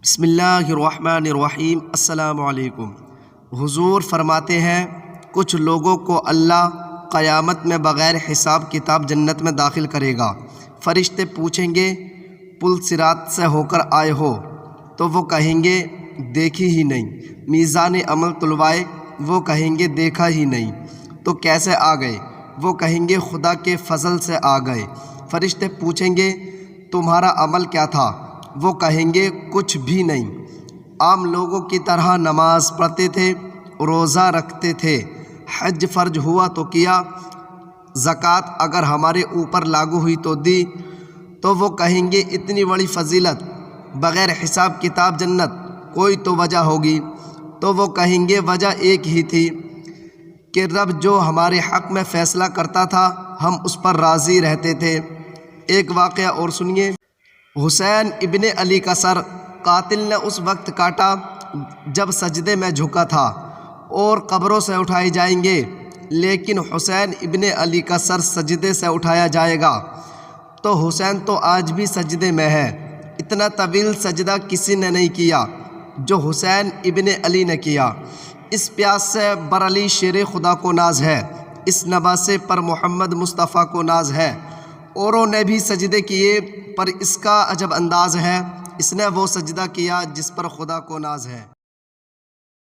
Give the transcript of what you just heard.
بسم اللہ الرحمن الرحیم۔ السلام علیکم۔ حضور فرماتے ہیں کچھ لوگوں کو اللہ قیامت میں بغیر حساب کتاب جنت میں داخل کرے گا۔ فرشتے پوچھیں گے پل صراط سے ہو کر آئے ہو؟ تو وہ کہیں گے دیکھی ہی نہیں۔ میزان عمل تلوائے؟ وہ کہیں گے دیکھا ہی نہیں۔ تو کیسے آ گئے؟ وہ کہیں گے خدا کے فضل سے آ گئے۔ فرشتے پوچھیں گے تمہارا عمل کیا تھا؟ وہ کہیں گے کچھ بھی نہیں، عام لوگوں کی طرح نماز پڑھتے تھے، روزہ رکھتے تھے، حج فرض ہوا تو کیا، زکوٰۃ اگر ہمارے اوپر لاگو ہوئی تو دی۔ تو وہ کہیں گے اتنی بڑی فضیلت، بغیر حساب کتاب جنت، کوئی تو وجہ ہوگی۔ تو وہ کہیں گے وجہ ایک ہی تھی کہ رب جو ہمارے حق میں فیصلہ کرتا تھا ہم اس پر راضی رہتے تھے۔ ایک واقعہ اور سنیے۔ حسین ابن علی کا سر قاتل نے اس وقت کاٹا جب سجدے میں جھکا تھا، اور قبروں سے اٹھائے جائیں گے، لیکن حسین ابن علی کا سر سجدے سے اٹھایا جائے گا۔ تو حسین تو آج بھی سجدے میں ہے۔ اتنا طویل سجدہ کسی نے نہیں کیا جو حسین ابن علی نے کیا۔ اس پیاس سے بر علی شیر خدا کو ناز ہے، اس نواسے پر محمد مصطفیٰ کو ناز ہے۔ اوروں نے بھی سجدے کیے پر اس کا عجب انداز ہے، اس نے وہ سجدہ کیا جس پر خدا کو ناز ہے۔